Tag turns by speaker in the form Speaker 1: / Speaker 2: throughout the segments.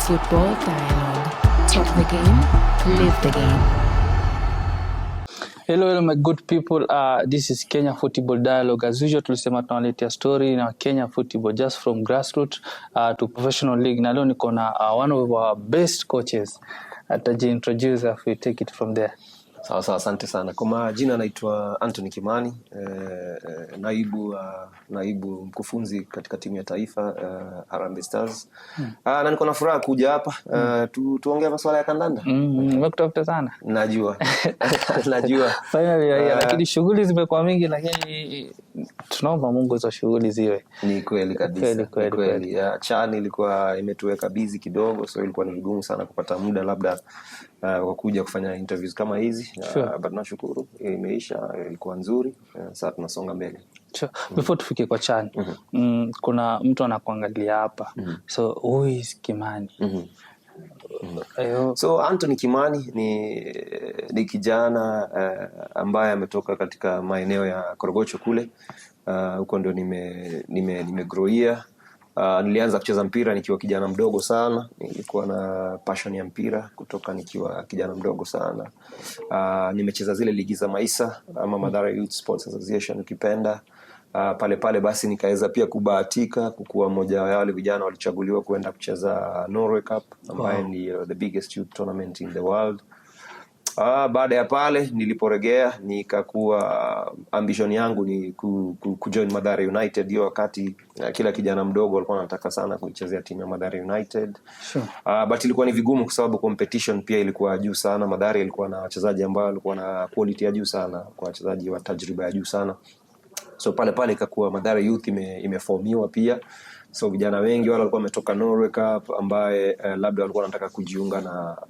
Speaker 1: Football Dialogue. Talk the game, live the game.
Speaker 2: Hello my good people. This is Kenya Football Dialogue. As usual, tulisema tunaletea story na Kenya football just from grassroots to professional league. Na leo niko na one of our best coaches. Atajiintroduce if we take it from there.
Speaker 3: Sawa, asante sana. Kwa majina naitwa Anthony Kimani, naibu mkufunzi katika timu ya taifa Harambee Stars. Na niko na furaha kuja hapa tuongee masuala ya kandanda.
Speaker 2: Nimekutafuta sana.
Speaker 3: Najua.
Speaker 2: Finally lakini shughuli zimekuwa mingi, lakini tunaomba Mungu hizo shughuli ziwe.
Speaker 3: Ni kweli kabisa. Kweli. Chan ilikuwa imetuweka busy kidogo, so ilikuwa ni vigumu sana kupata muda labda kwa kuja kufanya interviews kama hizi. But nashukuru imeisha, ilikuwa nzuri. Sasa tunasonga mbele.
Speaker 2: Sure. Before tufike kwa Chan, kuna mtu anakuangalia hapa. So who is Kimani?
Speaker 3: So Anthony Kimani ni kijana ambaye ametoka katika maeneo ya Korogocho kule. Huko ndio nimegrowia. Nilianza kucheza mpira nikiwa kijana mdogo sana. Nilikuwa na passion ya mpira kutoka nikiwa kijana mdogo sana. Nimecheza zile ligi za Maisa ama Mathare Youth Sports Association ukipenda. Pale basi nikaweza pia kubahatika kukuwa mmoja wa wale vijana walichaguliwa kuenda kucheza Norway Cup ambayo ni the biggest youth tournament in the world. Baada ya pale niliporegea nikakuwa ambition yangu ni kujoin Mathare United. Hiyo wakati kila kijana mdogo alikuwa anataka sana kuchezea timu ya Mathare United.
Speaker 2: Sure.
Speaker 3: But ilikuwa ni vigumu kwa sababu competition pia ilikuwa juu sana. Mathare ilikuwa na wachezaji ambao walikuwa na quality ya juu sana, kwa wachezaji wa tajriba ya juu sana. So pale ikakuwa Mathare Youth imeformiwa pia. So vijana wengi wale walikuwa wametoka Norway Cup ambaye labda walikuwa wanataka kujiunga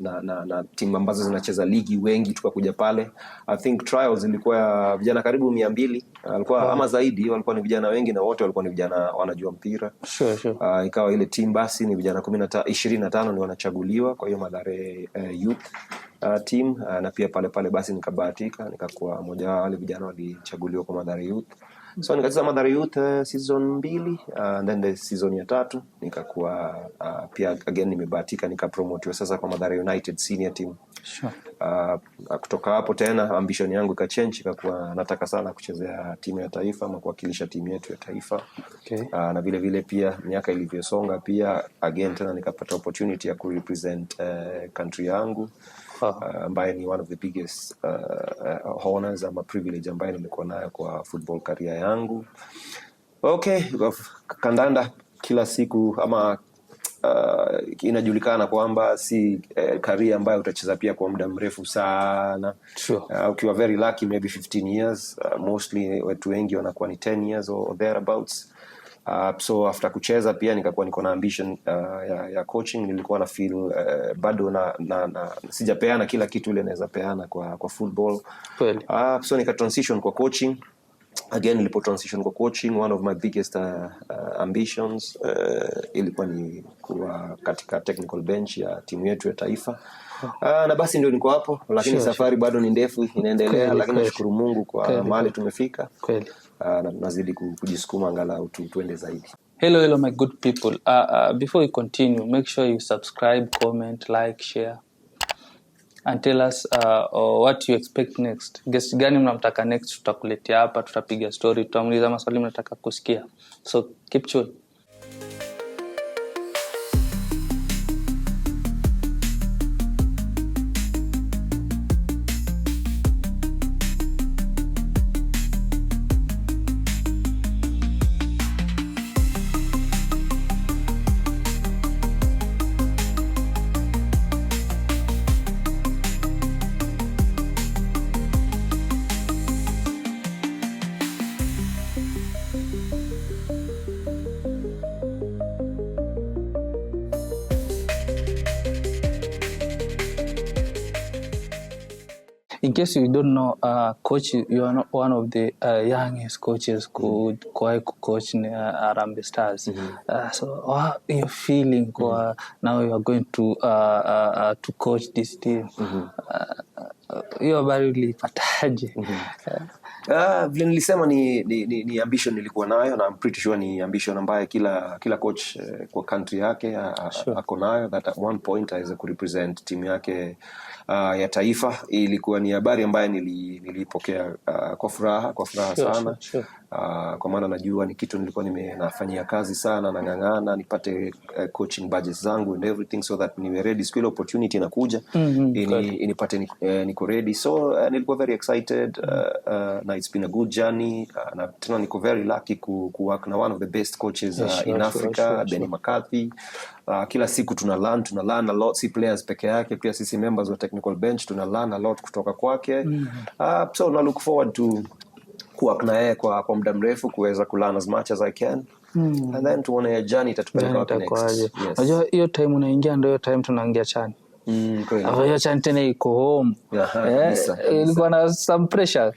Speaker 3: na timu ambazo zinacheza ligi, wengi tukakuja pale. I think trials ilikuwa vijana karibu 200 walikuwa ama zaidi, walikuwa ni vijana wengi na wote walikuwa ni vijana wanajua mpira.
Speaker 2: Sure.
Speaker 3: Ikawa ile team basi ni vijana 25 ni wanachaguliwa kwa hiyo Mathare Youth team. Na pia pale basi nikabahatika nikakuwa mmoja wa wale vijana walichaguliwa kwa Mathare Youth. So nikacheza Mathare Youth season 2 and then the season ya 3 nikakuwa pia again nimebahatika nikapromotiwa sasa kwa Mathare United senior team.
Speaker 2: Sure.
Speaker 3: Kutoka hapo tena ambition yangu ikachange, ikakuwa nataka sana kuchezea timu ya taifa ama kuwakilisha timu yetu ya taifa.
Speaker 2: Okay.
Speaker 3: Na vile pia miaka ilivyosonga pia again tena nikapata opportunity ya kurepresent country yangu. Ambaye ni one of the biggest honors ama privilege ambaye nimekuwa nayo kwa football career yangu. Okay, kandanda kila siku ama inajulikana kwamba si career ambayo utacheza pia kwa muda mrefu sana.
Speaker 2: Sure.
Speaker 3: Ukiwa very lucky maybe 15 years, mostly watu wengi wanakuwa ni 10 years or thereabouts. So after kucheza pia nikakuwa niko na ambition ya coaching. Nilikuwa na feel bado na sijapeana kila kitu ile naweza peana kwa football.
Speaker 2: Kweli.
Speaker 3: So nika transition kwa coaching. Again nilipo transition kwa coaching, one of my biggest ambitions ilikuwa ni kuwa katika technical bench ya timu yetu ya taifa. Na basi ndio niko hapo, lakini safari bado ni ndefu inaendelea, lakini nashukuru Mungu kwa mahali tumefika.
Speaker 2: Kweli.
Speaker 3: Na nazidi kujisukuma angalau tuende zaidi.
Speaker 2: Hello my good people. Before we continue, make sure you subscribe, comment, like, share, and tell us what you expect next. Guest gani mnamtaka next, tutakuletea hapa, tutapiga story, tutamuuliza maswali mnataka kusikia. So keep tuned. In case you don't know, coach, you are not one of the youngest coaches who coach Harambee Stars. So what are you feeling now you are going to coach this team? Hiyo habari ulipataje?
Speaker 3: Vile nilisema ni ambition nilikuwa nayo, na I'm pretty sure ni ambition ambayo kila coach kwa country yake ako nayo, that at one point aweze kurepresent timu yake ya taifa. Ilikuwa ni habari ambayo nilipokea kwa furaha sana.
Speaker 2: Sure.
Speaker 3: Kwa maana najua ni kitu nilikuwa nafanyia kazi sana, na ngangana nipate coaching budgets zangu and everything, so that niwe ready siku ile opportunity inakuja inipate niko ready. So nilikuwa very excited, na it's been a good journey, na tena niko very lucky ku work na one of the best coaches in Africa, Benny McCarthy. Kila siku tuna learn a lot, si players peke yake, pia sisi members wa technical bench tuna learn a lot kutoka kwake. So na look forward to kuwork na yeye kwa muda mrefu, kuweza kulearn as much as I can. And then tuone ya journey itatupeleka wapi next.
Speaker 2: Unajua hiyo time unaingia ndio hiyo time tunaingia CHAN. Hiyo CHAN tena iko home. Ilikuwa na some pressure.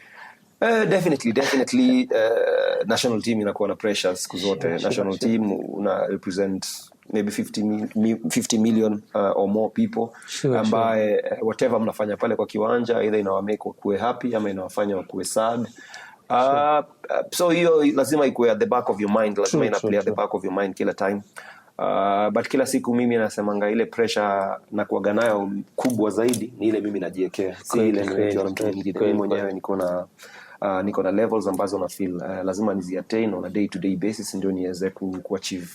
Speaker 3: Definitely national team inakuwa na pressure siku zote. National team una represent maybe 50 million or more people, ambaye whatever mnafanya pale kwa kiwanja either inawamake wakuwe happy ama inawafanya wakuwe sad. So hiyo lazima ikuwe at the back of your mind, lazima ina-play at the back of your mind kila time. But kila siku mimi nasemanga ile pressure na kuaga nayo kubwa zaidi ni ile mimi najiwekea, si ile nimekiona mtu mwingine. Mimi mwenyewe niko na levels ambazo na feel lazima niziattain on a day to day basis ndio niweze kuachieve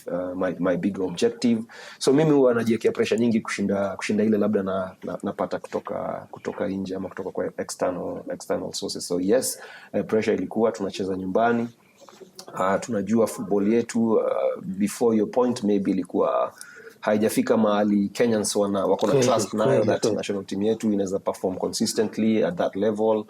Speaker 3: my big objective. So mimi huwa najiwekea pressure nyingi kushinda ile labda napata kutoka nje ama kutoka kwa external sources. So yes, pressure ilikuwa, tunacheza nyumbani, tunajua football yetu, before your point maybe ilikuwa haijafika mahali Kenyans wako na trust nayo that national team yetu inaweza perform consistently at that level.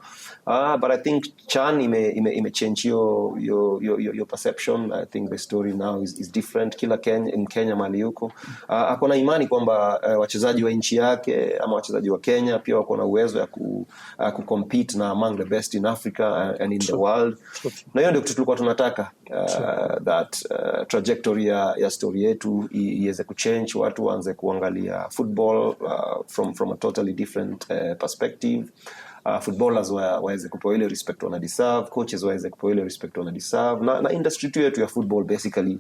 Speaker 3: But I think CHAN ime change your perception. I think the story now is different. Kila Kenya mahali yuko akona imani kwamba wachezaji wa nchi yake ama wachezaji wa Kenya pia wako na uwezo ya kucompete na among the best in Africa and in the world. Na hiyo ndio kitu tulikuwa tunataka, that trajectory ya story yetu iweze kuchange, watu waanze kuangalia football from a totally different perspective. Footballers waweze kupewa ile respect wana deserve, coaches waweze kupewa ile respect wana deserve, na industry tu yetu ya football basically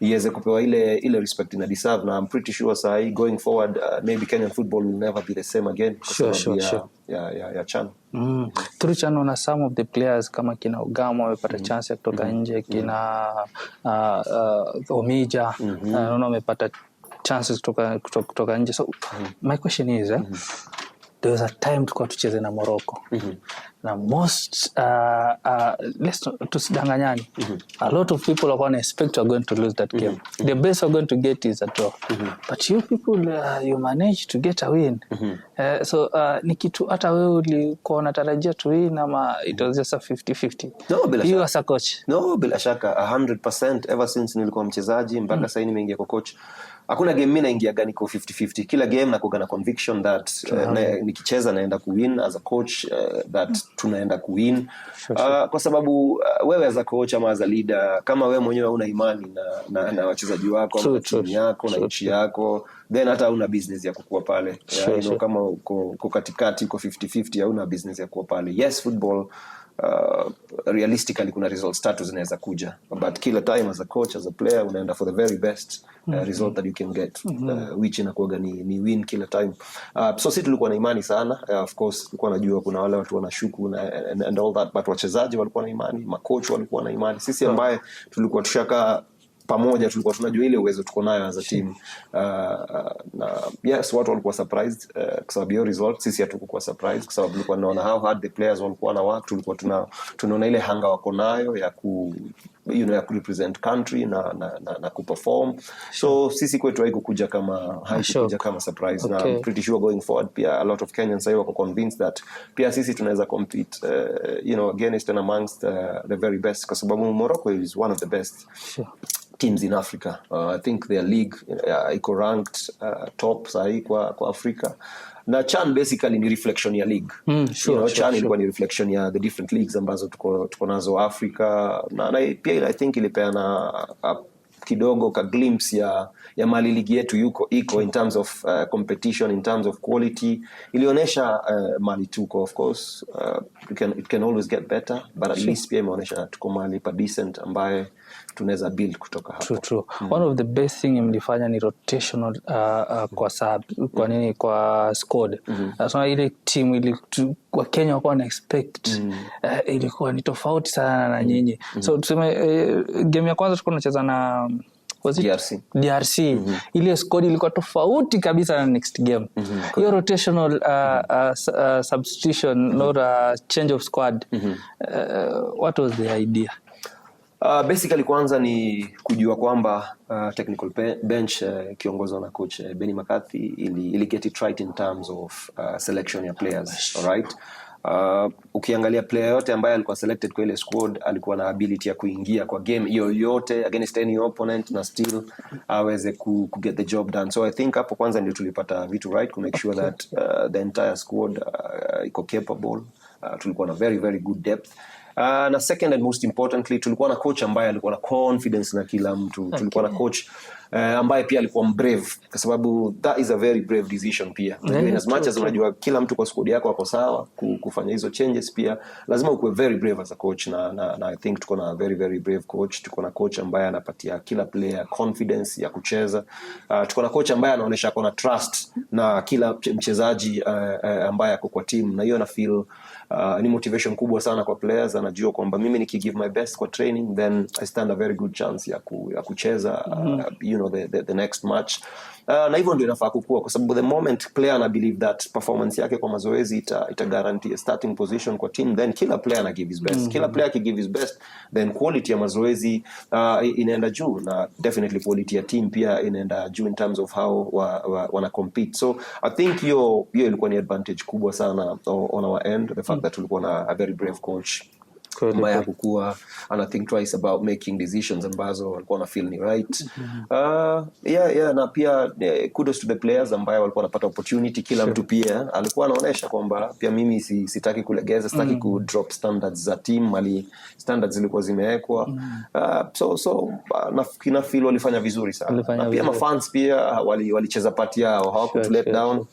Speaker 3: iweze kupewa ile respect ina deserve. Na I'm pretty sure say going forward maybe Kenyan football will never be the same again
Speaker 2: sure.
Speaker 3: ya CHAN.
Speaker 2: Through CHAN na some of the players kama kina Ugamo wamepata chance ya kutoka nje, kina Omija naona wamepata chances kutoka nje. So my question is there was a time tucheze na Morocco. Na most let's tusidanganyani, a lot of people are going to expect you are going to lose that game. The best are going to get is a draw. But you people you managed to get a win. So ni kitu hata wewe ulikuwa unatarajia tu win ama it was just a 50-50?
Speaker 3: No, bila
Speaker 2: you as a coach?
Speaker 3: No, bila shaka 100%. Ever since nilikuwa mchezaji mpaka sasa nimeingia kwa coach, hakuna game mimi naingia gani kwa 50-50. Kila game nakuwa na conviction that nikicheza naenda kuwin as a coach, that tunaenda kuwin. Kwa sababu wewe as a coach ama as a leader, kama wewe mwenyewe una imani na wachezaji wako ama timu yako na nchi yako, then hata una business ya kukua pale. Kama uko katikati uko 50-50, hauna business ya kukua pale. Yes, football realistically kuna result status zinaweza kuja, but kila time as a coach, as a player, unaenda for the very best result that you can get, which inakuwa ni win kila time. So sisi tulikuwa na imani sana, of course tulikuwa najua kuna wale watu wanashuku and all that, but wachezaji walikuwa na imani, makocha walikuwa na imani. Sisi ambaye tulikuwa tushaka pamoja tulikuwa tunajua ile uwezo tuko nayo as a team. Na yes, watu walikuwa surprised kwa sababu hiyo result. Sisi hatukuwa surprised kwa sababu tulikuwa tunaona how hard the players walikuwa na work. Tulikuwa tunaona ile hanga wako nayo ya ya represent country na kuperform. So sisi kwetu haikukuja kama surprise. Na I'm pretty sure going forward pia a lot of Kenyans wako convinced that pia sisi tunaweza compete against and amongst the very best, kwa sababu Morocco is one of the best teams in Africa. I think their league iko ranked top sahi kwa Africa. Na CHAN basically ni reflection ya league. CHAN ilikuwa ni reflection ya the different leagues ambazo tuko nazo Africa. Na pia I think ilipeana kidogo ka glimpse ya mali ligi yetu iko in terms of competition, in terms of quality. Ilionyesha mali tuko, of course it can always get better, but at least pia imeonyesha tuko mali pa decent ambaye tunaweza build kutoka hapo.
Speaker 2: True. One of the best thing mlifanya ni rotational kwa sub, kwa nini kwa squad. So ile team ile kwa Kenya wako na expect ilikuwa ni tofauti sana na nyinyi. So tuseme game ya kwanza tulikuwa tunacheza na DRC. Ile squad ilikuwa tofauti kabisa na next game. Hiyo rotational substitution, not a change of squad. What was the idea?
Speaker 3: Basically kwanza ni kujua kwamba technical bench kiongozwa na coach Benny McCarthy ili get it right in terms of selection ya players. Alright. Ukiangalia player yote ambaye alikuwa selected kwa ile squad alikuwa na ability ya kuingia kwa game yoyote against any opponent na still aweze ku get the job done. So I think hapo kwanza ndio tulipata vitu right to make sure that the entire squad iko capable. Tulikuwa na very very good depth. Na second and most importantly tulikuwa na coach ambaye alikuwa na confidence na kila mtu. Tulikuwa na coach ambaye pia alikuwa brave, kwa sababu that is a very brave decision pia. As much as unajua kila mtu kwa squad yako wako sawa kufanya hizo changes, pia lazima ukue very brave as a coach na I think tuko na very very brave coach. Tuko na coach ambaye anapatia kila player confidence ya kucheza. Tuko na coach ambaye anaonyesha kuna trust na kila mchezaji ambaye ako kwa team, na hiyo na feel ni motivation kubwa sana kwa players. Anajua kwamba mimi nikigive my best kwa training then I stand a very good chance ya kucheza the next match. Na hivyo ndio inafaa kukua, kwa sababu the moment player ana believe that performance yake kwa mazoezi ita guarantee a starting position kwa team, then kila player ana give his best. Kila player ki give his best, then quality ya mazoezi inaenda juu, na definitely quality ya team pia inaenda juu in terms of how wana compete. So I think hiyo ilikuwa ni advantage kubwa sana on our end, the fact that tulikuwa na a very brave coach ambaye hakukuwa ana think twice about making decisions ambazo walikuwa na feel ni right. Na pia kudos to the players ambaye walikuwa wanapata opportunity. Kila mtu pia alikuwa anaonesha kwamba pia mimi sitaki kulegeza, sitaki ku drop standards za team, mali standards zilikuwa zimewekwa. Na feel walifanya vizuri sana. Na pia mafans pia walicheza part yao, hawaku to let down.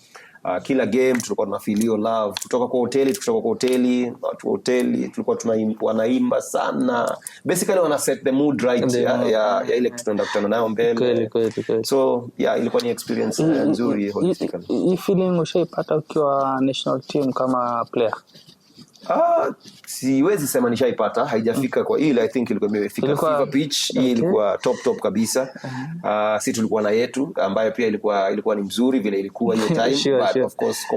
Speaker 3: Kila game tulikuwa tunafeel hiyo love kutoka kwa hoteli, watu wa hoteli tulikuwa wanaimba sana, basically wana set the mood right ya ile tunaenda kutana nayo mbele. So ilikuwa ni experience nzuri holistically.
Speaker 2: Hii feeling ushaipata ukiwa national team kama player?
Speaker 3: Siwezi sema nishaipata, haijafika kwa ile. I think ilikuwa imefika fever pitch. Hii ilikuwa top kabisa. Si tulikuwa na yetu ambayo pia ilikuwa ni mzuri vile ilikuwa hiyo time. But of course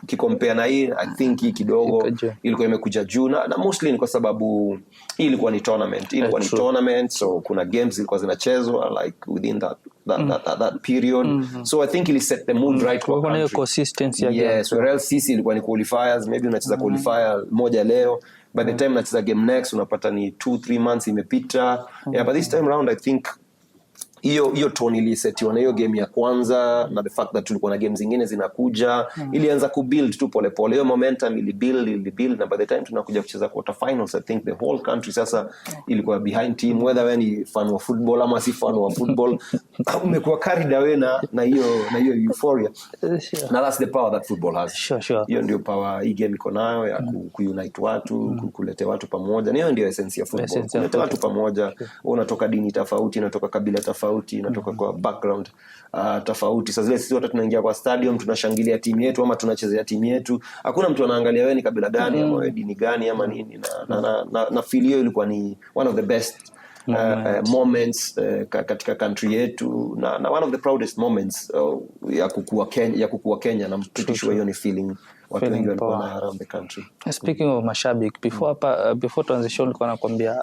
Speaker 3: kicompare na hii, I think hii kidogo ilikuwa imekuja juu, na mostly ni kwa sababu hii ilikuwa ni tournament. So kuna games zilikuwa zinachezwa like within that period. So I think it set the mood right kwa
Speaker 2: country. Kuna consistency again.
Speaker 3: Yes, whereas sisi ilikuwa ni qualifiers, maybe unacheza qualifier moja leo, by the time unacheza game next unapata ni 2-3 months imepita. But this time around I think hiyo tone ilisetiwa na hiyo game ya kwanza, na the fact that tulikuwa na games zingine zinakuja, ilianza kubuild tu pole pole. Hiyo momentum ilibuild, na by the time tunakuja kucheza quarter finals, I think the whole country sasa ilikuwa behind team, whether wewe ni fan wa football ama si fan wa football. Umekuwa carried away na hiyo euphoria. Na that's the power that football has.
Speaker 2: Sure.
Speaker 3: Hiyo ndio power hii game iko nayo ya kuunite watu, kuleta watu pamoja. Hiyo ndio essence ya football, kuleta watu pamoja. Unatoka dini tofauti, unatoka kabila tofauti, inatoka kwa background tofauti. Sasa zile sisi wote tunaingia kwa stadium, tunashangilia timu yetu ama tunachezea timu yetu. Hakuna mtu anaangalia wewe ni kabila gani ama wewe dini gani ama nini. Na feel hiyo ilikuwa ni one of the best moments katika country yetu, na one of the proudest moments ya kukua Kenya, na mtutisho hiyo ni feeling watu wengi walikuwa na around the country.
Speaker 2: Speaking of mashabiki, before transition nilikuwa nakwambia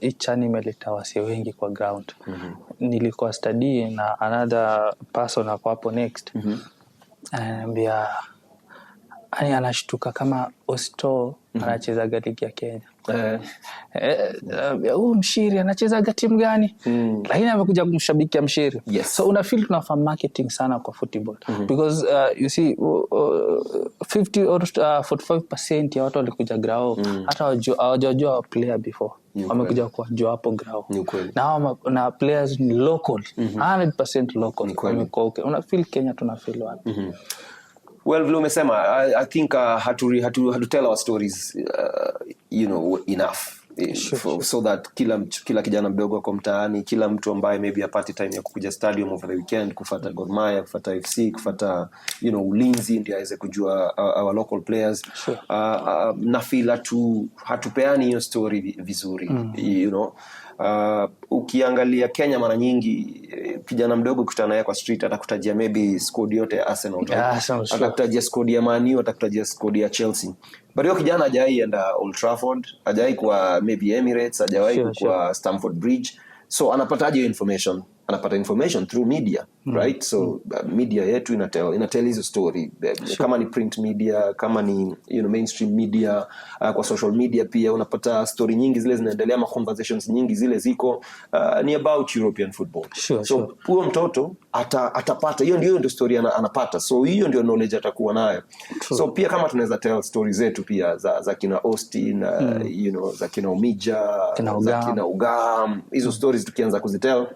Speaker 2: hii chani imeleta wase wengi kwa ground. Nilikuwa study na another person hapo next. Ananiambia anashtuka kama Osto anacheza ligi ya Kenya. Mshiri anacheza timu gani? Lakini amekuja kumshabikia Mshiri.
Speaker 3: Yes.
Speaker 2: So una feel tunafanya marketing sana kwa football. Because you see 50 or 45% ya watu walikuja grao hata hawajajua player before. Wamekuja kujua hapo grao. Na players ni local. 100% local. Una feel Kenya tuna feel wapi?
Speaker 3: Well, vile umesema, I think hatu tell our stories enough. So that kila kijana mdogo kwa mtaani, kila mtu ambaye maybe apate time ya kukuja stadium over the weekend kufuata Gor Mahia, kufuata FC, kufuata Ulinzi, ndio aweze kujua our local players. Na feel hatupeani hiyo story vizuri. Ukiangalia Kenya mara nyingi kijana mdogo kutana naye kwa street atakutajia maybe squad yote ya Arsenal, atakutajia squad ya Man U, atakutajia squad ya Chelsea. But hiyo kijana hajawahi enda Old Trafford, hajawahi kwa maybe Emirates, hajawahi kwa Stamford Bridge. So anapataje information? Anapata information through media, right? So media yetu inatel hizo story. Kama ni print media, kama ni mainstream media, kwa social media pia unapata story nyingi zile zinaendelea, ma conversations nyingi zile ziko ni about European football. So huyo mtoto atapata hiyo ndio story anapata. So hiyo ndio knowledge atakuwa nayo. So pia kama tunaweza tell stories zetu pia za kina Austin, za kina Omija, za kina Ugam, hizo stories tukianza kuzitell,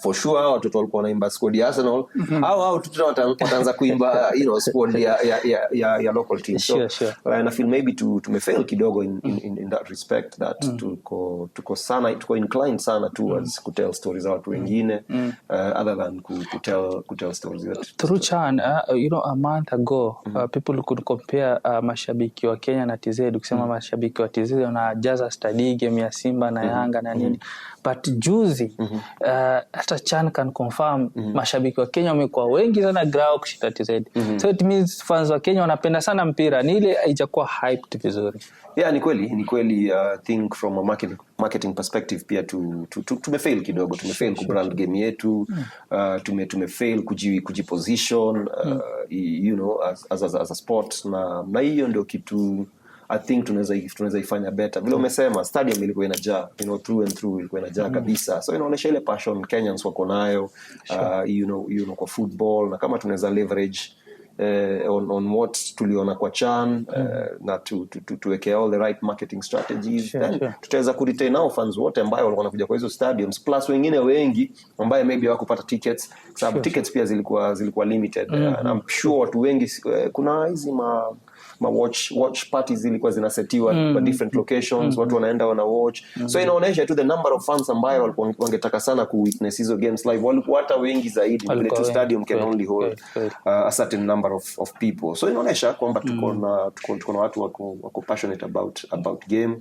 Speaker 3: for sure watoto walikuwa wanaimba squad ya Arsenal au watoto wataanza kuimba squad ya local team. So I feel maybe tumefail kidogo in that respect, that tuko inclined sana towards kutell stories za watu wengine other than kutell stories zetu.
Speaker 2: Through Chan, a month ago people could compare mashabiki wa Kenya na TZ, ukisema mashabiki wa TZ wanajaza stadi game ya Simba na Yanga na nini. But juzi hata Chan can confirm mashabiki wa Kenya wamekuwa wengi sana grao kushinda TZ. So it means fans wa Kenya wanapenda sana mpira, ni ile haijakuwa hyped vizuri.
Speaker 3: Yeah, ni kweli think from a marketing perspective pia tumefail kidogo, tumefail ku brand game yetu, tumefail kujiposition as a sport, na hiyo ndio kitu I think tunaweza ifanya better. Vile umesema stadium ilikuwa inajaa, through and through ilikuwa inajaa kabisa. So inaonyesha ile passion Kenyans wako nayo kwa football, na kama tunaweza leverage on what tuliona kwa Chan na tuweke all the right marketing strategies, then tutaweza kuretain now fans wote ambao walikuwa wanakuja kwa hizo stadiums, plus wengine wengi ambao maybe hawakupata tickets, sababu tickets pia zilikuwa limited. I'm sure watu wengi kuna hizi watch parties zilikuwa zinasetiwa kwa different locations, watu wanaenda wana watch. So inaonyesha tu the number of fans ambao walikuwa wangetaka sana ku witness hizo games live walikuwa hata wengi zaidi, ile tu stadium can only hold a certain number of people. So inaonyesha kwamba tuko na watu wako passionate about game.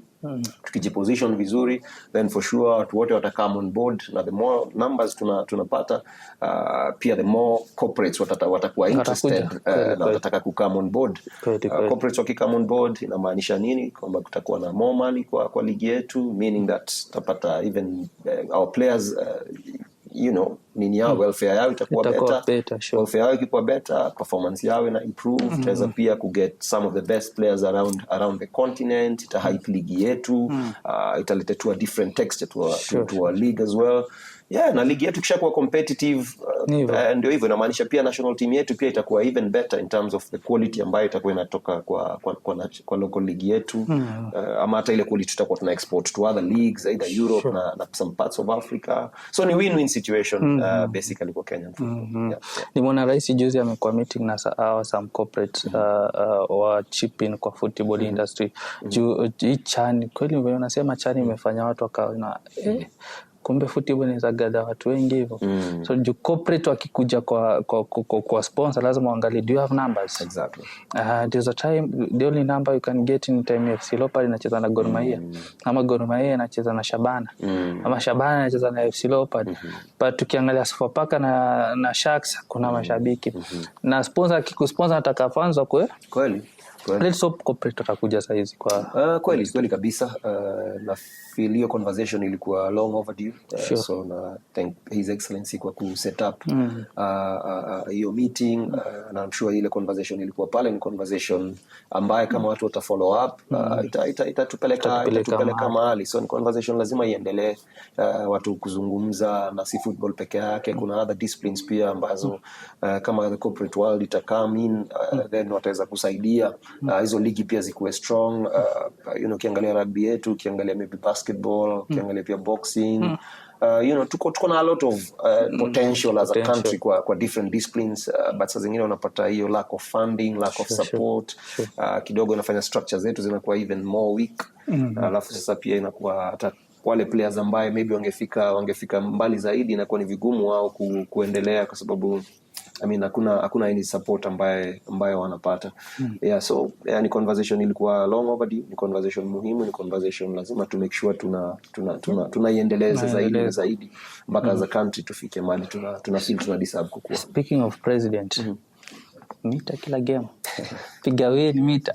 Speaker 3: Tukijiposition vizuri, then for sure watu wote watakam on board, na the more numbers tunapata pia the more corporates watakuwa interested na watataka kukam on board. Corporates wakikam on board inamaanisha nini? Kwamba kutakuwa na more money kwa ligi yetu, meaning that tutapata even our players nini yao, welfare yao itakuwa better. Welfare yao ikiwa better, performance yao ina improve. Tutaweza pia kuget some of the best players around the continent. Ita hype ligi yetu, italeta to a different texture to our league as well. Yeah, na ligi yetu kisha kuwa competitive, ndio hivyo inamaanisha pia national team yetu pia itakuwa even better in terms of the quality ambayo itakuwa inatoka kwa local league yetu. Ama hata ile quality tutakuwa tuna export to other leagues, either Europe na some parts of Africa. So ni win-win situation basically kwa Kenya.
Speaker 2: Nimeona rais juzi amekuwa meeting na some corporates wa chip in kwa football industry. Hii Chan kweli unasema Chan imefanya watu wakaona kumbe football inaweza gather watu wengi hivyo. So ju corporate wakikuja kwa sponsor lazima waangalie, do you have numbers?
Speaker 3: Exactly.
Speaker 2: There's a time, the only number you can get in time FC Leopards inacheza na Gor Mahia, ama Gor Mahia inacheza na Shabana, ama Shabana inacheza na FC Leopards. But tukiangalia Sofapaka na Sharks kuna mashabiki, na sponsor akikusponsor ataka fans kweli Let's hope corporate atakuja saa hizi kwa
Speaker 3: kweli kabisa. Na feel hiyo conversation ilikuwa long overdue.
Speaker 2: Sure.
Speaker 3: So na thank His Excellency kwa ku set up hiyo meeting, na I'm sure ile conversation ilikuwa pale ni conversation ambaye kama watu wata follow up itatupeleka mahali. So ni conversation lazima iendelee, watu kuzungumza, na si football peke yake, kuna other disciplines pia ambazo kama the corporate world ita come in, then wataweza kusaidia hizo ligi pia zikuwe strong. Ukiangalia rugby yetu, ukiangalia maybe basketball, ukiangalia pia boxing, tuko na a lot of potential as a country kwa different disciplines, but saa zingine unapata hiyo lack of funding, lack of support. Kidogo inafanya structure zetu zinakuwa even more weak. Alafu sasa pia inakuwa hata wale players ambaye maybe wangefika mbali zaidi, inakuwa ni vigumu wao kuendelea, kwa sababu hakuna any support ambayo wanapata. So ni conversation ilikuwa long overdue, ni conversation muhimu, ni conversation lazima to make sure tunaiendeleza zaidi mpaka as a country tufike mahali tuna feel tuna deserve kukua.
Speaker 2: Speaking of president, mita kila game piga win mita.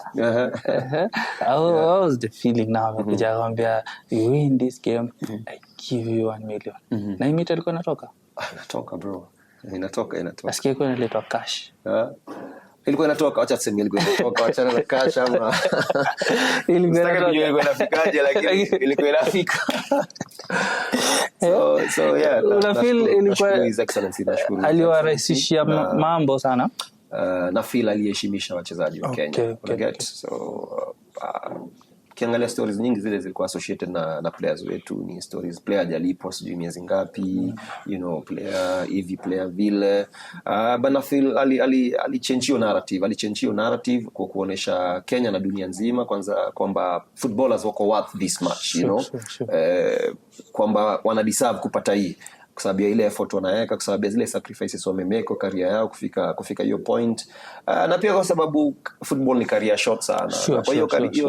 Speaker 2: How was the feeling now amekuja kwambia you win this game, I give you 1 million? Na hii mita ilikuwa
Speaker 3: inatoka bro, inatoka
Speaker 2: asikia kwa inaletwa cash.
Speaker 3: Ilikuwa inatoka, acha tuseme ilikuwa inatoka, acha na cash ama ilikuwa inafikaje, lakini ilikuwa inafika. So yeah,
Speaker 2: una feel ilikuwa
Speaker 3: His Excellency, nashukuru
Speaker 2: aliwarahisishia mambo sana.
Speaker 3: Na feel aliheshimisha wachezaji wa Kenya.
Speaker 2: Okay.
Speaker 3: So kiangalia stories nyingi zile zilikuwa associated na players wetu, ni stories player hajalipo sijui miezi ngapi, player hivi player vile, but na feel alichange narrative kwa kuonesha Kenya na dunia nzima kwanza kwamba footballers wako worth this much,
Speaker 2: Sure.
Speaker 3: kwamba wana deserve kupata hii, kwa sababu ya ile effort wanaweka, kwa sababu ya zile sacrifices wamemake kwa career yao kufika hiyo point, na pia kwa sababu football ni career short sana. Kwa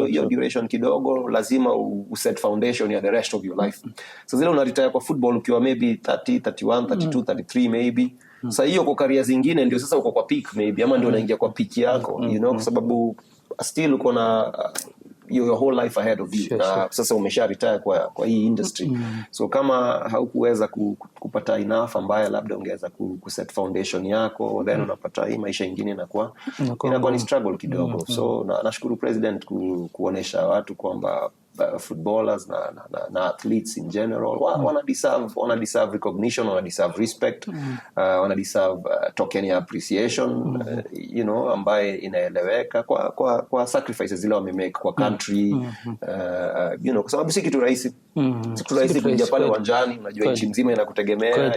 Speaker 3: hiyo duration kidogo lazima uset foundation ya the rest of your life. So zile una retire kwa football ukiwa maybe 30, 31, 32, 33 maybe. Sasa hiyo kwa career zingine ndio sasa uko kwa peak maybe, ama ndio unaingia kwa peak yako, kwa sababu still uko na your whole life ahead of you. Sure. Sasa umesha retire kwa hii industry. So kama haukuweza kupata enough ambaye labda ungeweza kuset foundation yako, then unapata hii maisha ingine inakuwa ni struggle kidogo. So nashukuru president kuonesha watu kwamba footballers na athletes in general wana deserve recognition, wana deserve respect, wana deserve token ya appreciation, ambaye inaeleweka kwa sacrifices zile wamemake kwa country, kwa sababu si kitu rahisi. Kuingia pale uwanjani, unajua nchi mzima inakutegemea,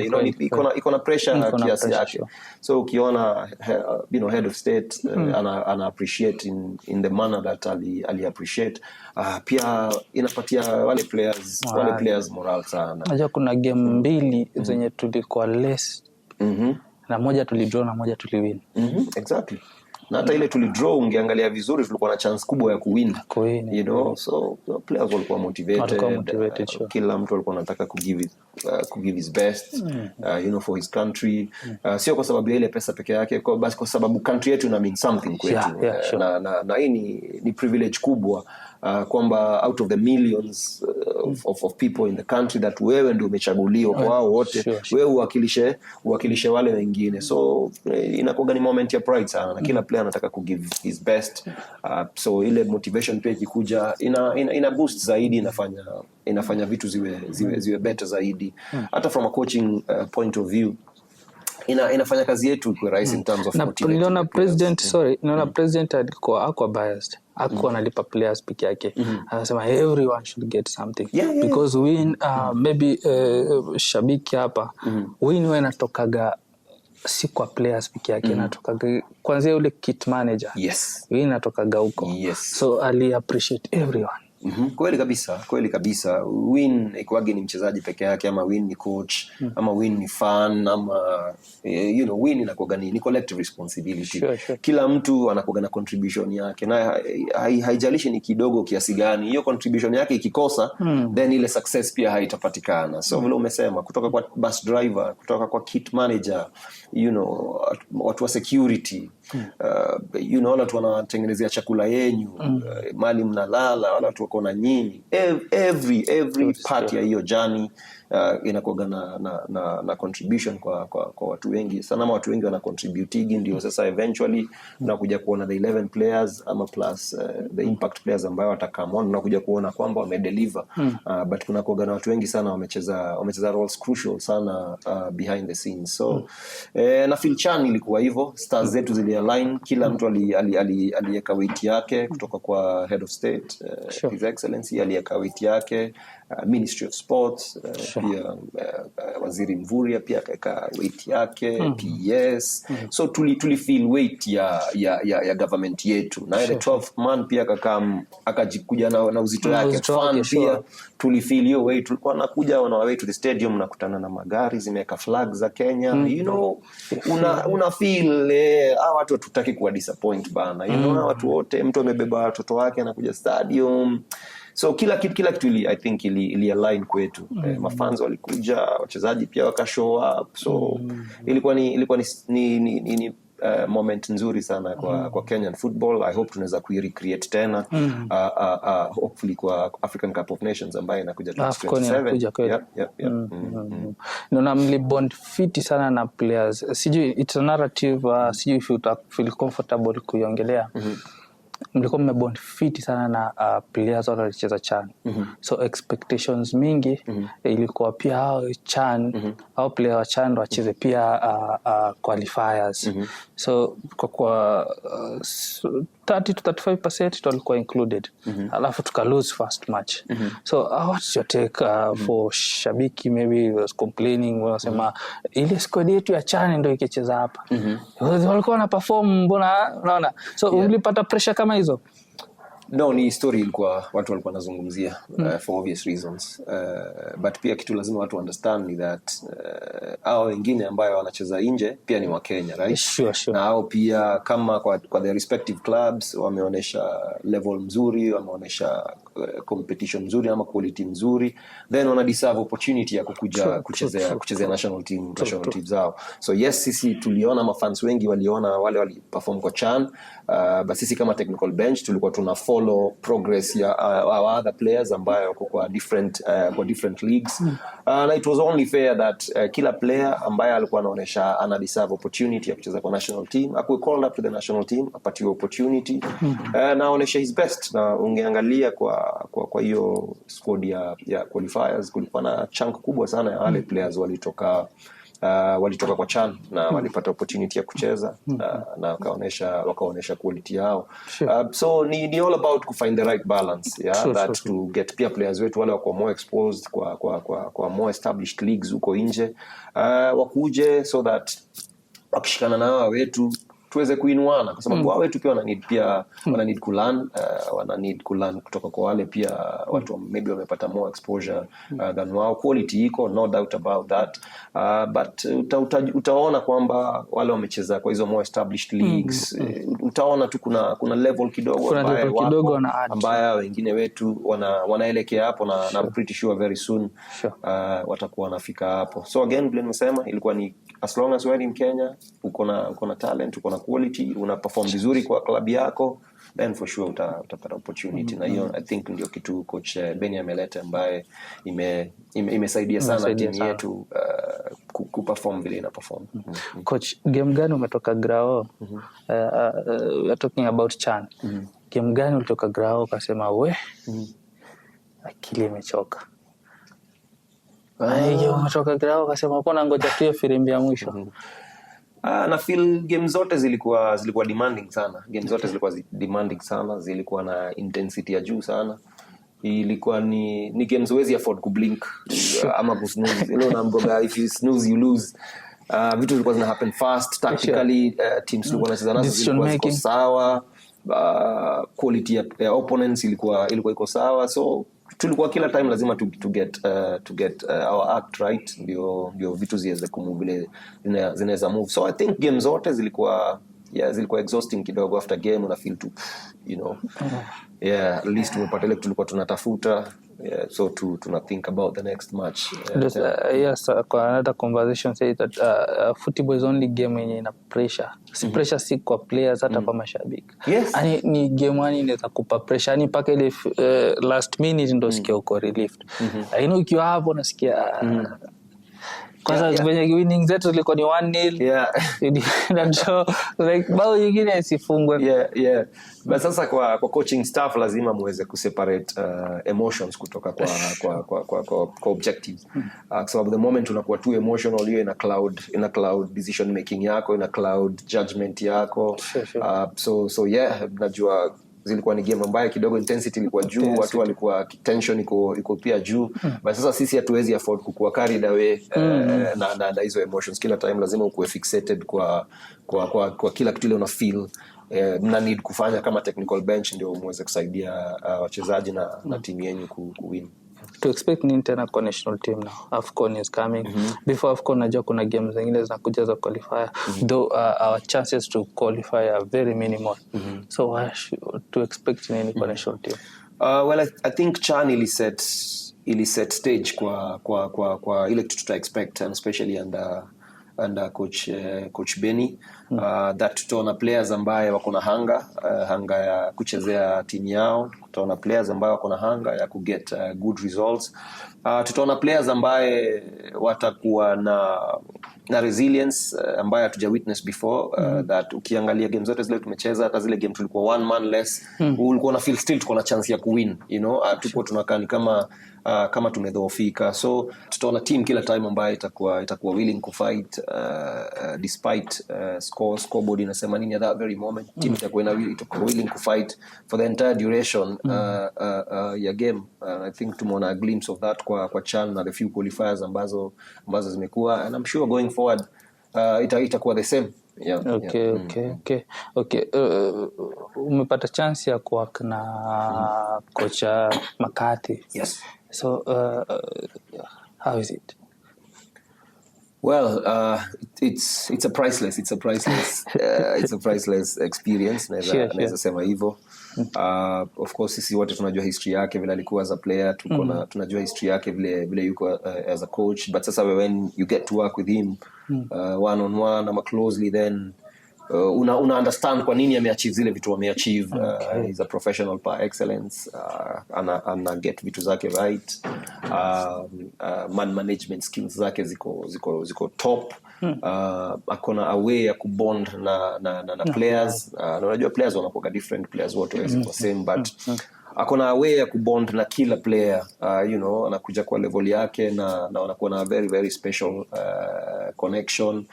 Speaker 3: iko na pressure kiasi yake. So ukiona head of state ana appreciate in the manner that ali appreciate, pia inapatia wale players moral sana.
Speaker 2: Unajua kuna game mbili zenye tulikuwa less, na moja tulidraw na moja tuliwin.
Speaker 3: Exactly. Na hata ile tulidraw ungeangalia vizuri tulikuwa na chance kubwa ya kuwin. So players walikuwa motivated. Kila mtu alikuwa anataka kugive his best, for his country. Sio kwa sababu ya ile pesa peke yake, basi kwa sababu country yetu ina mean something kwetu.
Speaker 2: Sure.
Speaker 3: Na hii ni privilege kubwa, kwamba out of the millions of people in the country that wewe ndio umechaguliwa kwa wao wote. Sure. Wewe uwakilishe wale wengine. So inakuwa ni moment ya pride sana, na kila player anataka kugive his best. So ile motivation pia ikikuja ina boost zaidi, inafanya vitu ziwe better zaidi. Hata from a coaching point of view, inafanya kazi yetu kwa rahisi in terms of motivation.
Speaker 2: Niliona president alikuwa biased. Hakuwa analipa players peke yake. Anasema everyone should get something. Because win, maybe shabiki hapa, win wewe natokaga si kwa players peke yake, natokaga kwanza yule kit manager. Win natokaga huko. So ali appreciate everyone.
Speaker 3: Kweli kabisa. Win ikwagi ni mchezaji peke yake, ama win ni coach, ama win ni fan, ama win inakuwa ni collective responsibility.
Speaker 2: Sure.
Speaker 3: Kila mtu anakuwa na contribution yake, na haijalishi ni kidogo kiasi gani. Hiyo contribution yake ikikosa, then ile success pia haitapatikana. So vile umesema, kutoka kwa bus driver, kutoka kwa kit manager, watu wa security, watu wanatengenezea chakula yenyu, mali mnalala, watu wako na nyinyi, every part ya hiyo journey inakuwa na contribution kwa watu wengi sana. Watu wengi wana contribute, ndio sasa eventually unakuja kuona the 11 players ama plus the impact players ambao watakama on, unakuja kuona kwamba wamedeliver. But kuna kuwa na watu wengi sana wamecheza roles crucial sana behind the scenes. So na feel Chan ilikuwa hivyo, stars zetu zilialign, kila mtu aliweka weight yake, kutoka kwa head of state, his excellency aliweka weight yake, Ministry of Sports, pia Waziri Mvurya pia akaweka weight yake, PS. So tuli feel weight ya government yetu, na ile 12th man pia akajikuja na uzito yake. Fan pia tuli feel hiyo weight. Tulikuwa nakuja on our way to the stadium, nakutana na magari zimeweka flags za Kenya, una feel watu hatutaki kuwa disappoint bana, watu wote, mtu amebeba watoto wake anakuja stadium. So kila kitu I think ili align kwetu. Mafans walikuja, wachezaji pia waka show up. So ilikuwa ni moment nzuri sana kwa Kenyan football. I hope tunaweza kuirecreate tena hopefully kwa African Cup of Nations ambayo inakuja 2027.
Speaker 2: Naona mlibond fit sana na players. Sijui it's a narrative, sijui if you feel comfortable kuiongelea. Mlikuwa mmebond fit sana na players wale walicheza CHAN. So expectations mingi ilikuwa pia hao CHAN, hao players wa CHAN wacheze pia qualifiers. So kwa 30 to 35% walikuwa included. Alafu tuka lose first match. So what's your take for shabiki maybe was complaining, wanasema ile squad yetu ya CHAN ndio ikicheza hapa. Walikuwa na perform, mbona unaona? So ulipata pressure kama hizo?
Speaker 3: No, ni story ilikuwa watu walikuwa nazungumzia for obvious reasons. But pia kitu lazima watu understand ni that hao wengine ambayo wanacheza nje pia ni wa Kenya, right?
Speaker 2: Sure.
Speaker 3: Na hao pia kama kwa their respective clubs wameonyesha level mzuri, wameonyesha competition mzuri ama quality mzuri, then wana deserve opportunity ya kuchezea national team zao. So yes, sisi tuliona mafans wengi waliona wale waliperform kwa CHAN, but sisi kama technical bench tulikuwa tuna follow progress ya our other players ambayo kwa different leagues. And it was only fair that kila player ambaye alikuwa anaonyesha ana deserve opportunity ya kucheza kwa national team akuwe called up to the national team, apatiwe opportunity na aonyeshe his best. Na ungeangalia kwa hiyo squad ya qualifiers, kulikuwa na chunk kubwa sana ya wale players walitoka kwa CHAN na walipata opportunity ya kucheza na wakaonesha quality yao. So ni all about to find the right balance, to get pia players wetu wale wako more exposed kwa more established leagues huko nje, wakuje so that wakishikana na hao wetu tuweze kuinuana, kwa sababu wao wetu pia wana need kulearn kutoka kwa wale pia watu maybe wamepata more exposure than wao. Quality iko, no doubt about that, but utaona kwamba wale wamecheza kwa hizo more established leagues, utaona tu kuna level kidogo ambayo wengine wetu wanaelekea hapo, na I'm pretty sure very soon watakuwa wanafika hapo. So again, vile nimesema, ilikuwa ni as long as we're in Kenya, uko na talent, uko na quality, una perform vizuri kwa klabu yako, then for sure utapata opportunity. Na hiyo I think ndio kitu coach Beni ameleta ambaye imesaidia sana timu yetu kuperform vile ina perform.
Speaker 2: Coach, game gani umetoka grao? We're talking about CHAN. Game gani ulitoka grao ukasema akili imechoka? Umetoka grao ukasema kuna ngoja tu firimbi ya mwisho.
Speaker 3: Na feel game zote zilikuwa demanding sana. Zilikuwa na intensity ya juu sana. Ilikuwa ni games huwezi afford kublink ama kusnooze. Unaambiwa if you snooze you lose. Vitu zilikuwa zina happen fast tactically. Teams zilikuwa wanacheza nazo zilikuwa sawa. quality ya opponents ilikuwa iko sawa, so tulikuwa kila time lazima to get our act right, ndio vitu ziweze kumove vile zinaweza move. So I think games zote zilikuwa exhausting kidogo. After game una feel to at least tumepata ile tulikuwa tunatafuta. So tuna think about the next match.
Speaker 2: Yes, another conversation say that football is only game yenye ina pressure. Si pressure si kwa players hata kwa mashabiki.
Speaker 3: Yes.
Speaker 2: Ani ni game wani inaweza kupa pressure. Ani paka ile last minute ndio sikia uko relieved. Ukiwa hapo unasikia kwanza kwenye winning zetu zilikuwa ni 1-0. And so like bao nyingine isifungwe.
Speaker 3: But sasa kwa coaching staff lazima muweze kuseparate emotions kutoka kwa objectives. So at the moment unakuwa too emotional, hiyo ina cloud decision making yako, ina cloud judgment yako.
Speaker 2: Sure.
Speaker 3: So najua zilikuwa ni game ambayo kidogo intensity ilikuwa juu, watu walikuwa tension iko pia juu. But sasa sisi hatuwezi afford kukua carried away na hizo emotions. Kila time lazima ukue fixated kwa kila kitu ile una feel mna need kufanya kama technical bench ndio muweze kusaidia wachezaji na timu yenu kuwin.
Speaker 2: To expect nini tena kwa national team now? AFCON is coming. Before AFCON najua kuna games zingine zinakuja za qualifier. Though our chances to qualify are very minimal. So to expect nini kwa national team?
Speaker 3: Well, I think Chan ili set stage kwa ile kitu tuta expect, and especially under coach Benny, that tutaona players ambaye wako na hanga ya kuchezea timu yao. Tutaona players ambaye wako na hanga ya kuget good results. Tutaona players ambaye watakuwa na resilience ambaye hatuja witness before. That ukiangalia game zote zile tumecheza, hata zile game tulikuwa one man less, ulikuwa na feel still tuko na chance ya kuwin, tuko tunakaa ni kama tumedhoofika. So tutaona team kila time ambaye itakuwa willing to fight despite scoreboard inasema nini at that very moment. Team itakuwa willing to fight for the entire duration ya game. I think tumeona a glimpse of that kwa Chan na the few qualifiers ambazo zimekuwa, and I'm sure going forward itakuwa the same.
Speaker 2: Okay. Umepata chance ya kuwork na kocha McCarthy.
Speaker 3: Yes.
Speaker 2: So how is it?
Speaker 3: Well, it's a priceless experience. Naweza sema hivyo. Of course sisi wote tunajua history yake vile alikuwa as a player, tunajua history yake vile yuko as a coach, but sasa when you get to work with him one on one ama closely, then una understand kwa nini ameachieve zile vitu ameachieve. He's a professional par excellence. Ana get vitu zake right. Man management skills zake ziko top. Akona a way ya kubond na players. Unajua players wanakuwa different, players wote wako same, but akona a way ya kubond na kila player. Anakuja kwa level yake na wanakuwa na very very special connection.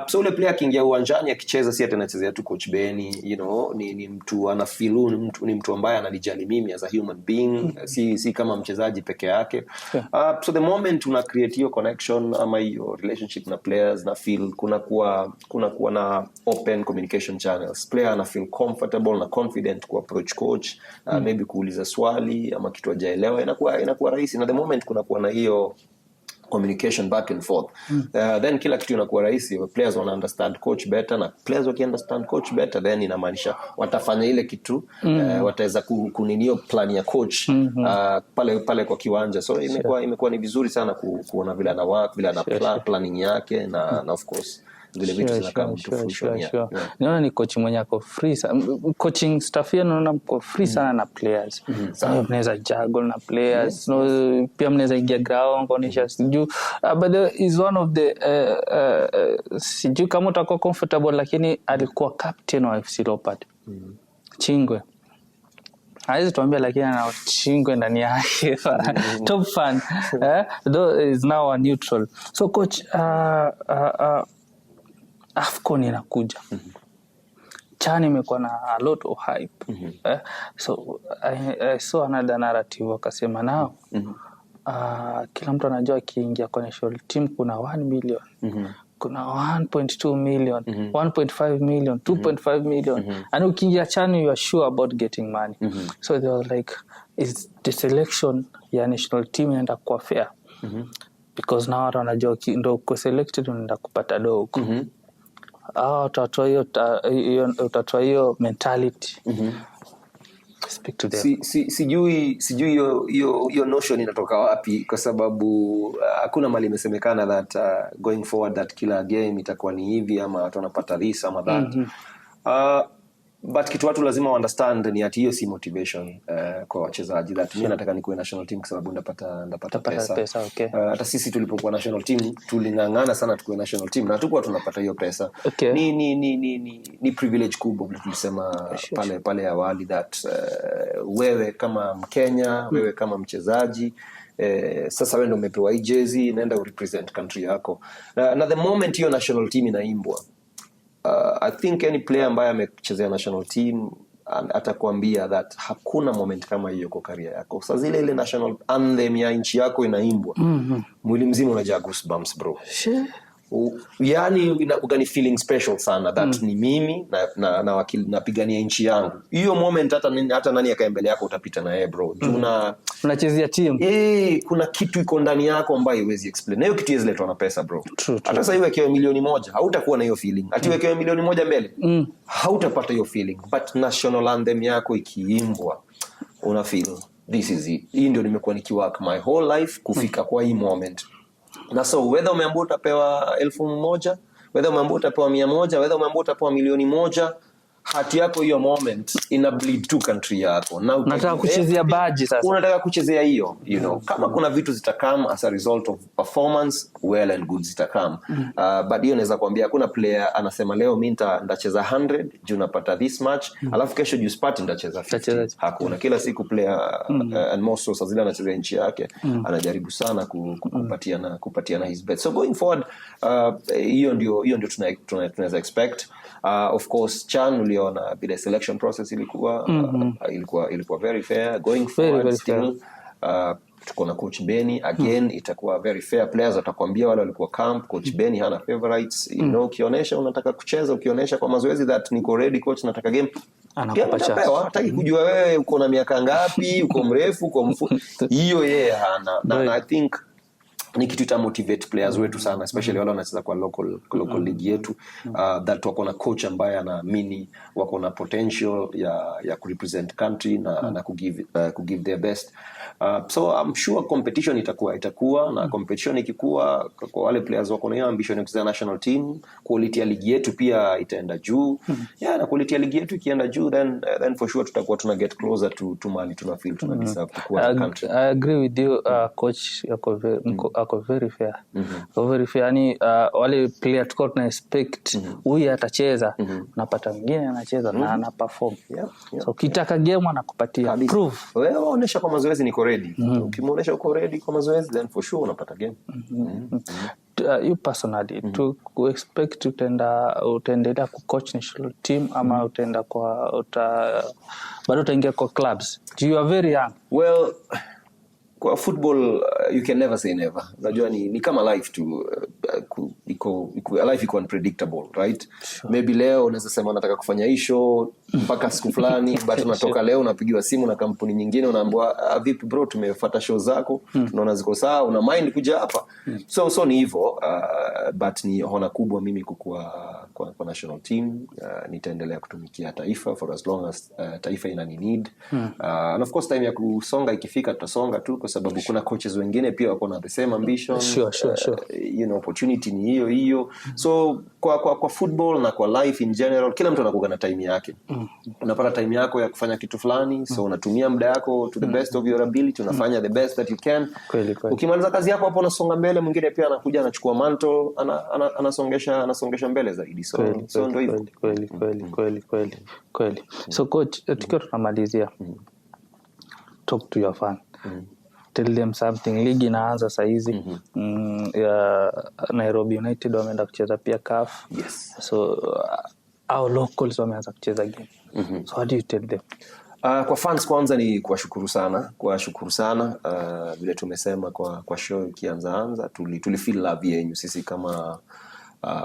Speaker 3: So ule player akiingia uwanjani akicheza, si atanachezea tu coach Benny, ni mtu ana feel, ni mtu ambaye ananijali mimi as a human being, si kama mchezaji peke yake. So the moment una create hiyo connection ama hiyo relationship na players, na feel kuna kuwa na open communication channels. Player ana feel comfortable na confident ku approach coach, maybe kuuliza swali ama kitu hajaelewa, inakuwa rahisi. Na the moment kuna kuwa na hiyo communication back and forth, then kila kitu inakuwa rahisi. Players wana understand coach better, na players waki understand coach better, then inamaanisha watafanya ile kitu, wataweza kuninio plan ya coach pale kwa kiwanja. So imekuwa ni vizuri sana kuona vile ana work, vile ana planning yake, na of course vile vitu zinakaa mtu fruition.
Speaker 2: Naona ni coach mwenye ako free sana. Coaching staff yenu naona mko free sana na players. Mnaweza juggle na players. Pia mnaweza ingia ground kuonyesha siju. But there is one of the siju kama utakuwa comfortable, lakini alikuwa captain wa FC Leopards. Chingwe. Haizi tuambia, lakini ana Chingwe ndani yake. Top fan. Though is now a neutral. So coach, AFCON inakuja. Chan imekuwa na a lot of hype. So I saw another narrative wakasema now kila mtu anajua akiingia kwa national team kuna 1 million. kuna 1.2 million, 1.5 million, 2.5 million. And ukiingia CHAN you are sure about getting money. So they were like, is the selection ya national team inaenda kuwa fair? Because now watu wanajua ndo uko selected unaenda kupata do huko. Utatoa hiyo mentality. Speak to them.
Speaker 3: Sijui hiyo notion inatoka wapi, kwa sababu hakuna mali imesemekana that going forward that kila game itakuwa ni hivi ama watu wanapata this ama that. But kitu watu lazima understand ni ati hiyo si motivation kwa wachezaji, that mimi nataka nikuwe national team kwa sababu ndapata pesa.
Speaker 2: Okay.
Speaker 3: Hata sisi tulipokuwa national team tulingangana sana tukuwe national team na hatukuwa tunapata hiyo pesa.
Speaker 2: Okay.
Speaker 3: Ni privilege kubwa vile tulisema pale awali, that wewe kama Mkenya, wewe kama mchezaji, sasa wewe ndio umepewa hii jersey, naenda urepresent country yako. Na the moment hiyo national team inaimbwa, I think any player ambaye amechezea national team atakwambia that hakuna moment kama hiyo kwa career yako. Sasa ile national anthem ya nchi yako inaimbwa, mwili mzima unajaa goosebumps bro. Yani inakuwa ni feeling special sana that ni mimi na napigania nchi yangu. Hiyo moment hata nani akae mbele yako utapita na yeye bro.
Speaker 2: Unachezea team.
Speaker 3: Kuna kitu iko ndani yako ambayo huwezi explain. Na hiyo kitu iwezeletwa na pesa bro. Hata sasa iwekewe milioni 1, hautakuwa na hiyo feeling. Ati iwekewe milioni 1 mbele, hautapata hiyo feeling. But national anthem yako ikiimbwa, una feel this is it. Hii ndio nimekuwa nikiwork my whole life kufika kwa hii moment. Na so whether umeambiwa utapewa 1,000, whether umeambiwa utapewa 100, whether umeambiwa utapewa milioni 1, hati yako hiyo moment ina bleed to country yako. Na
Speaker 2: unataka kuchezea badge sasa.
Speaker 3: Unataka kuchezea hiyo, you know. Kama kuna vitu zitakam as a result of performance, well and good zitakam. But hiyo naweza kuambia hakuna player anasema leo mimi ndacheza 100 juu napata this much, alafu kesho juu spati ndacheza 50. Hakuna. Kila siku player and most so zile anachezea nchi yake anajaribu sana kupatiana his best. So going forward, hiyo ndio tunaweza expect. Of course CHAN uliona bila selection process ilikuwa very fair. Going forward very still tuko na coach Benny again, itakuwa very fair. Players watakwambia wale walikuwa camp, coach Benny hana favorites. You know, ukionyesha unataka kucheza, ukionyesha kwa mazoezi that niko ready coach, nataka game, anakupa chance. Hataki kujua wewe uko na miaka ngapi, uko mrefu, uko mfupi, hiyo yeye hana. Na I think ni kitu ta motivate players wetu sana, especially wale wanacheza kwa local league yetu, that wako na coach ambaye anaamini wako na potential ya kurepresent country na kugive their best. So I'm sure competition itakuwa na competition ikikuwa kwa wale players wako na hiyo ambition ya kucheza national team, quality ya ligi yetu pia itaenda juu. Na quality ya ligi yetu ikienda juu, then for sure tutakuwa tuna get closer to mali tuna feel tuna deserve to kuwa country. I
Speaker 2: agree with you, coach ako very fair. Very fair. Yani wale player tuko tuna expect huyu atacheza, unapata mwingine anacheza na ana perform. So kitaka game anakupatia prove.
Speaker 3: Wewe unaonesha kwa mazoezi niko ready. Ukimuonesha uko ready kwa mazoezi, then for sure unapata game.
Speaker 2: You personally to expect utaendelea ku coach national team ama utaenda bado utaingia kwa clubs? You are very young.
Speaker 3: Well, kwa football you can never say never. Unajua ni kama life tu, life iko unpredictable, right? Sure. Maybe leo unaweza sema nataka kufanya hii show mpaka siku fulani, but unatoka leo unapigiwa simu na kampuni nyingine unaambiwa vipi bro, tumefuata show zako, tunaona ziko sawa, una mind kuja hapa. So ni hivyo, but ni hona kubwa mimi kwa national team. Nitaendelea kutumikia taifa for as long as taifa inani need. And of course time ya kusonga ikifika tutasonga tu, kwa sababu kuna coaches wengine pia wako na the same ambition.
Speaker 2: Sure.
Speaker 3: You know, opportunity ni hiyo. So kwa football na kwa life in general, kila mtu anakuwa na time yake. Unapata time yako ya kufanya kitu fulani, so unatumia muda yako to the best of your ability, unafanya the best that you can.
Speaker 2: Kweli.
Speaker 3: Ukimaliza kazi yako hapo unasonga mbele, mwingine pia anakuja anachukua mantle, anasongesha mbele zaidi. So ndio hivyo.
Speaker 2: Kweli. So coach, tukiwa tunamalizia, talk to your fan. Tell them something. Ligi inaanza saa hizi. Nairobi United wameenda kucheza pia CAF.
Speaker 3: Yes.
Speaker 2: So our locals wameanza kucheza game. So what do you tell them?
Speaker 3: Kwa fans kwanza ni kuwashukuru sana. Vile tumesema kwa show ikianza tulifeel love yenu sisi kama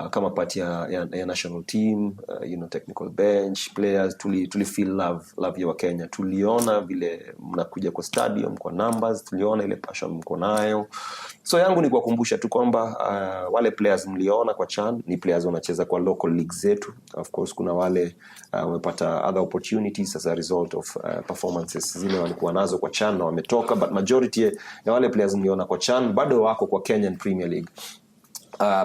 Speaker 3: kama part ya national team, technical bench players, tuli feel love ya Wakenya. Tuliona vile mnakuja kwa stadium kwa numbers, tuliona ile passion mko nayo. So yangu ni kuwakumbusha tu kwamba wale players mliona kwa CHAN ni players wanacheza kwa local leagues zetu. Of course kuna wale wamepata other opportunities as a result of performances zile walikuwa nazo kwa CHAN na wametoka, but majority ya wale players mliona kwa CHAN bado wako kwa Kenyan Premier League.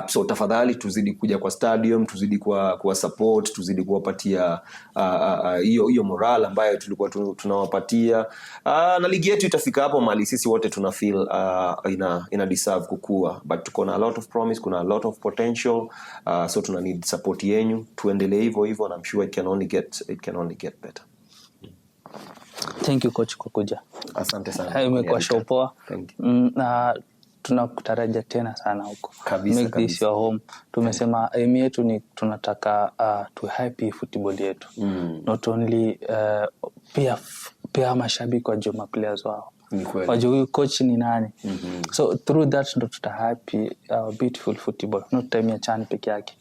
Speaker 3: So tafadhali tuzidi kuja kwa stadium, tuzidi kuwa support, tuzidi kuwapatia hiyo moral ambayo tulikuwa tunawapatia, na ligi yetu itafika hapo mali sisi wote tuna feel ina deserve kukua, but tuko na a lot of promise, kuna a lot of potential, so tuna need support yenu, tuendelee hivyo and I'm sure it can only get better.
Speaker 2: Thank you coach kwa kuja.
Speaker 3: Asante sana.
Speaker 2: Imekuwa show poa.
Speaker 3: Thank you.
Speaker 2: Na tunakutarajia tena sana huko.
Speaker 3: Kabisa,
Speaker 2: Make this your home. Tumesema aim yetu ni tunataka to hype football yetu. Not only pia mashabiki wajue players wao. Wajue huyu coach ni nani. So through that ndo tutahappy beautiful football. Not time ya CHAN peke yake.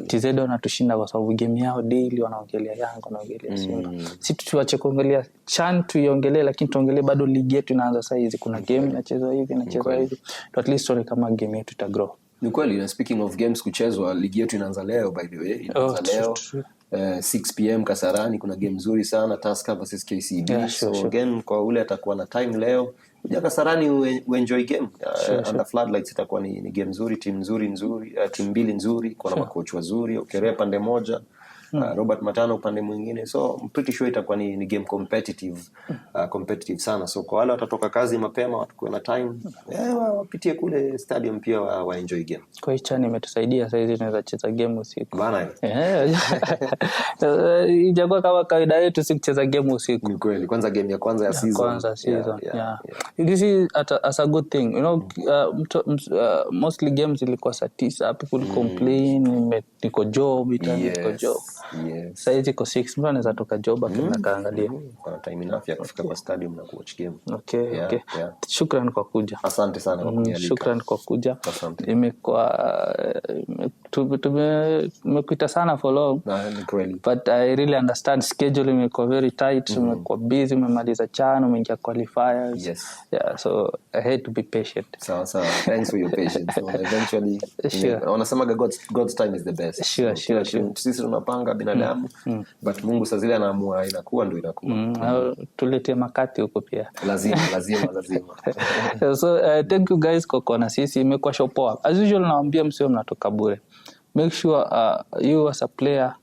Speaker 2: TZ wanatushinda kwa sababu game yao daily wanaongelea Yanga, wanaongelea Simba. Si tuache kuongelea CHAN tuiongelee, lakini tuongelee bado ligi yetu inaanza sasa hizi. Kuna game inachezwa hivi, inachezwa hivi. At least tuone kama game yetu ita grow.
Speaker 3: Ni kweli, na speaking of games kuchezwa, ligi yetu inaanza leo by the way. Inaanza leo 6 PM Kasarani, kuna game nzuri sana Tusker versus KCB.
Speaker 2: Yeah,
Speaker 3: sure.
Speaker 2: Sure.
Speaker 3: Again kwa ule atakuwa na time leo, kuja Kasarani uenjoy game. Under floodlights itakuwa ni game nzuri, team mbili nzuri, kuna makocha wazuri, Okere pande moja, Robert Matano upande mwingine, so I'm pretty sure itakuwa ni game competitive sana. So kwa wale watatoka kazi mapema, watakuwa na time, wapitie kule stadium pia wa enjoy game.
Speaker 2: Kwa hiyo CHAN imetusaidia sasa hizi tunaweza cheza game usiku
Speaker 3: Bana.
Speaker 2: Ijakuwa kama kawaida yetu si kucheza game usiku.
Speaker 3: Ni kweli, kwanza game ya kwanza ya season.
Speaker 2: Yeah. This is as a good thing, mostly games ilikuwa saa 9, people complain niko job, niko job.
Speaker 3: Yes.
Speaker 2: Sasa hizi iko 6, mtu anaweza toka job akaenda kaangalia.
Speaker 3: Kuna time enough ya kufika kwa stadium na kuwatch game.
Speaker 2: Okay. Shukrani kwa kuja.
Speaker 3: Asante sana kwa kunialika.
Speaker 2: Shukrani kwa kuja.
Speaker 3: Asante.
Speaker 2: Tumekuita sana for long.
Speaker 3: Ni kweli.
Speaker 2: But I really understand schedule imekuwa very tight, umekuwa busy, umemaliza CHAN, umeingia qualifiers.
Speaker 3: Yes.
Speaker 2: Yeah, so I had to be patient.
Speaker 3: Sawa. Thanks for your patience. So eventually, wanasema God's time is the best.
Speaker 2: Sure.
Speaker 3: Sisi tunapanga binadamu, but Mungu saa zile anaamua inakuwa ndio inakuwa.
Speaker 2: Tulete makati huko pia.
Speaker 3: Lazima.
Speaker 2: So thank you guys kwa kuona sisi, imekuwa show poa. As usual naambia msio mnatoka bure. Make sure you as a player,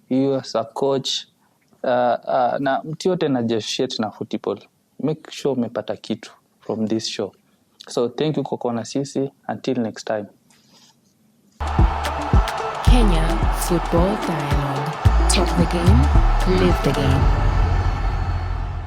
Speaker 2: you as a coach, na mtu yote na associate na football, make sure umepata kitu from this show. So thank you kwa kuona sisi, until next time.
Speaker 1: Kenya Football Dialogue. Talk the game, live the game.